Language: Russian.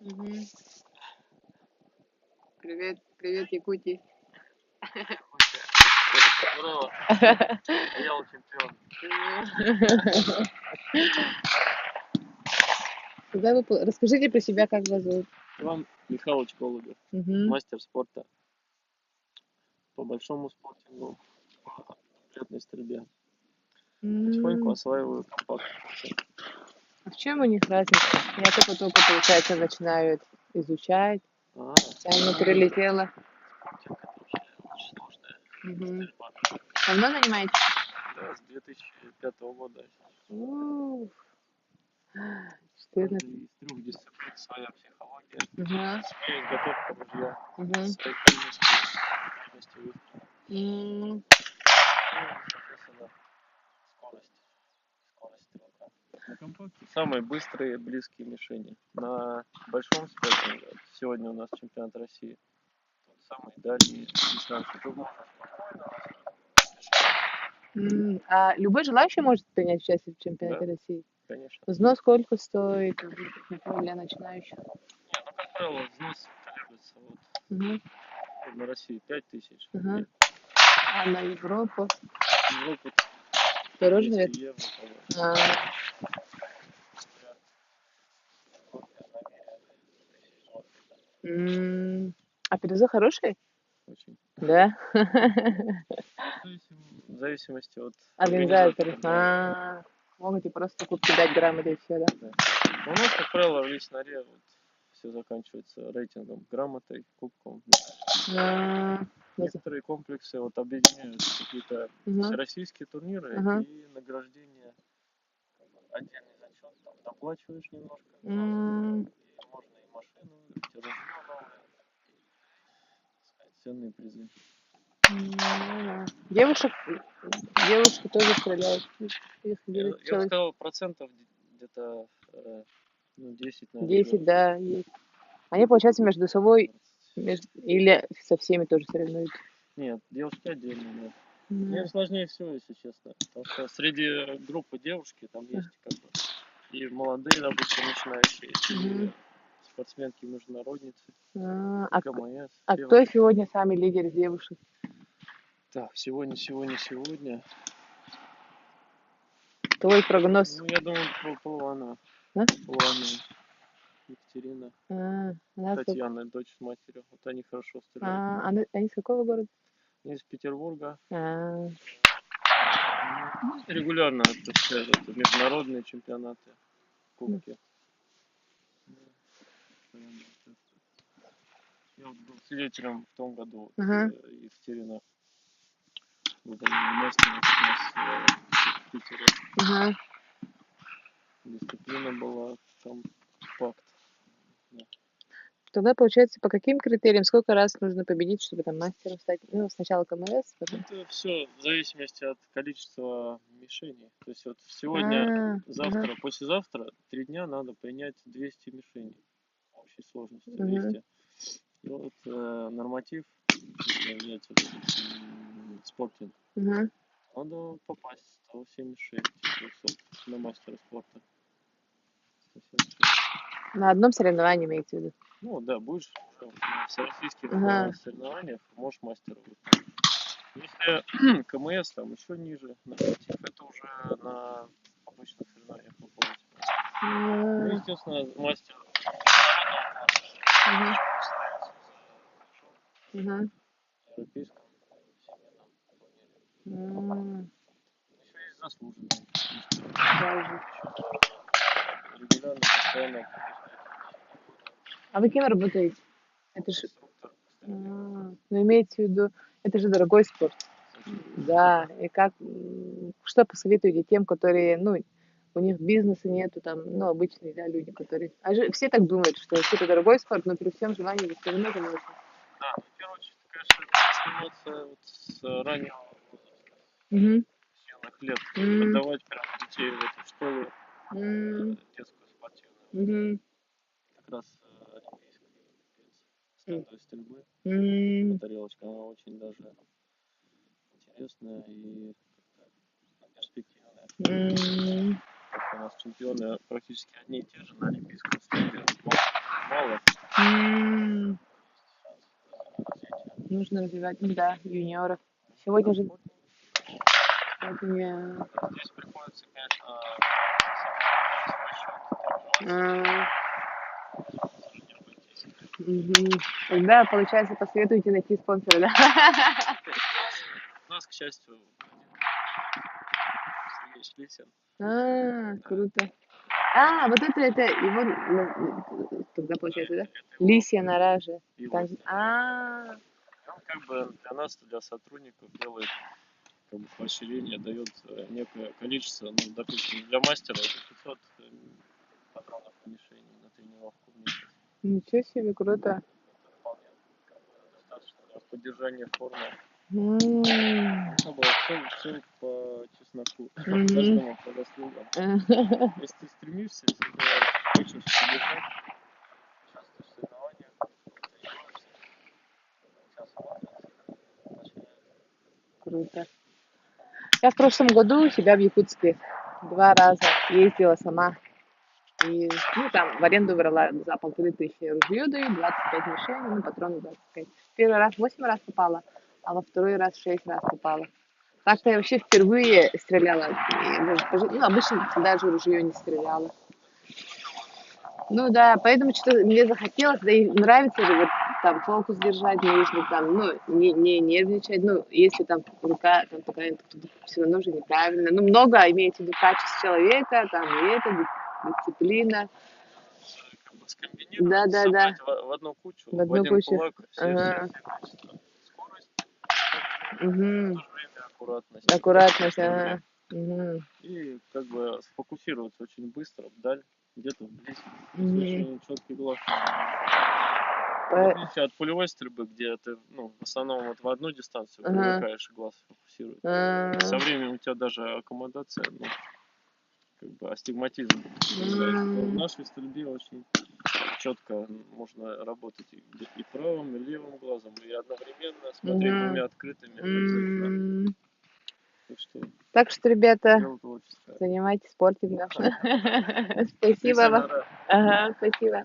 Мгм. Привет, привет, Якутии. Здорово, я вот чемпион. Расскажите про себя, как вас зовут. Иван Михайлович Голубев, Мгм. мастер спорта по большому спортингу, по летной стрельбе. Потихоньку осваиваю компакт. А в чем у них разница? Я только получается, начинаю это изучать. А, Я не прилетела. спортинг это уже очень сложная Мгм. стрельба. Давно занимаетесь? Да, с 2005 года. Уф, В 14. каждой из 3 дисциплин своя психология, Мгм. своя подготовка ружья, Мгм. свои трудности выстрела. М. Ну, соответственно, скорость стрелка. На компакте самые быстрые близкие мишени. На большом спортинге, вот сегодня у нас чемпионат России, тот самый дальний дистанции. Тут можно спокойно А любой желающий может принять участие в чемпионате да, России? конечно. Взнос сколько стоит, например, для начинающих? Не, ну как правило, взнос колеблется вот Мгм. на России 5000 Мгм. рублей. А на Европу? Европа Дороже, 200 наверное? евро, по-моему. А, а призы хорошие? Очень. Да. В зависимости от Организаторы. организатора, да. Могут и просто кубки дать грамоты и все, да? Да. Но у нас, как правило, в личноре вот все заканчивается рейтингом, грамотой, кубком. А, ну, Некоторые комплексы вот объединяют какие-то мгм, всероссийские турниры мгм. и награждение, как бы, отдельный зачет, там доплачиваешь немножко, М, и можно и машину, и ружье новое, так сказать, ценные призы. ну да. Девушки тоже стреляют. Их где-то Я бы человек сказал, процентов где-то ну, 10, наверное, 10, девушек. да, есть. Они, получается, между собой 20. или со всеми тоже соревнуются. Нет, девушки отдельно, нет. Мне М, сложнее всего, если честно. Потому что среди группы девушки там есть как бы и молодые, допустим, начинающие, мгм. и спортсменки-международницы, А, и а, КМС, а кто девушки. сегодня самый лидер из девушек? Так, сегодня. Твой прогноз? Ну, я думаю, Полуанова. А? Полуанова Екатерина, Она Татьяна, дочь с матерью. Вот они хорошо стреляют. они с какого города? Они из Петербурга. А, Ну, регулярно посещают это международные чемпионаты, ну, кубки. Ну, постоянно участвуют. Я вот был свидетелем в том году, вот, ага, Екатерина выполнила мастер у нас в Питере. ага. Дисциплина была компакт. Да. Тогда получается, по каким критериям, сколько раз нужно победить, чтобы там мастером стать? Ну, сначала КМС, потом. Это все в зависимости от количества мишеней. То есть вот сегодня, Ага, завтра, послезавтра 3 дня надо принять 200 мишеней общей сложности ага, 200. И вот норматив, если взять вот, спортинг, ага. надо попасть 176 200 на мастера спорта. 176. На одном соревновании имеется в виду. Ну да, будешь уже на всероссийских Ага. соревнованиях, можешь мастера выполнить. Если КМС там еще ниже, норматив, это уже на обычных соревнованиях выполнить. Ну, Ага, естественно, мастер ага, ставится за рубежом ага. европейском всемирном турнире. М, Еще есть заслуженные мастера. даже. Регулярно, постоянно побеждать в течение года. А вы кем работаете? Это же, Инструктор по стрельбе. ну, имеется в виду, это же дорогой спорт. Очень. Да, и что посоветуете тем, которые, ну, у них бизнеса нету, там, ну, обычные, да, люди, которые... все так думают, что это дорогой спорт, но при всем желании вы все равно занимаетесь. Да, ну, в первую очередь, конечно, это заниматься вот с раннего возраста, Мгм. с юных лет, М, отдавать прям детей в эту школу м, детскую спортивную, мгм, как раз олимпийской м, стендовой стрельбы. Эта м, тарелочка, она очень даже интересная и перспективная. м. Потому что у нас чемпионы практически одни и те же на олимпийском стенде. Мало М, Нужно развивать, да, юниоров. Сегодня же сегодня, Здесь приходится, конечно, а, мгм. Тогда, получается, посоветуйте найти спонсора, да? у нас, к счастью, Сергей Шлисин. Круто. Вот это его, тогда получается, да? Это его, Лисья нора же. его Там, установление. Он как бы для нас, для сотрудников делает как бы поощрение, дает некое количество, ну, допустим, для мастера это 500 патронов по мишени на тренировку в месяц. ничего себе, круто. Это вполне как бы достаточно для поддержания формы. М, Ну, было все по чесноку, мгм. каждому по заслугам. Если ты стремишься, если ты хочешь поддержать, участвуешь в соревнованиях, тренируешься, тебя смотрят, поощряют. Круто. Я в прошлом году у себя в Якутске 2 раза ездила сама. И, ну, там в аренду брала за 1500 ружье дают, 25 мишеней, ну, патроны 25. Первый раз 8 раз попала, а во второй раз 6 раз попала. Так-то я вообще впервые стреляла. И даже ну, обычно даже ружье не стреляла. Ну да, поэтому что-то мне захотелось, да и нравится же вот там фокус держать, нужно там, ну, не нервничать, ну, если там рука там такая, все равно же неправильно. Ну, много имеется в виду качеств человека, там, и это, дисциплина. Как бы скомбинировать, Да, собрать в одну кучу, в в одну один кучу. кулак Ага. все качества. Скорость, в Угу. то же время аккуратность, Аккуратность, чистота. ага. Угу. И как бы сфокусироваться очень быстро вдаль, где-то вблизь. То есть Угу. очень четкий глаз. В отличие от пулевой стрельбы, где ты, ну, в основном вот в одну дистанцию Ага. привыкаешь, и глаз фокусирует. А, Со временем у тебя даже аккомодация, ну, как бы астигматизм появляется. То в нашей стрельбе очень четко можно работать и правым, и левым глазом, и одновременно смотреть угу. двумя открытыми обязательно. Так что, ребята, Дело творческое. занимайтесь спортом. Да. Лисья Спасибо вам. нора. Ага, спасибо.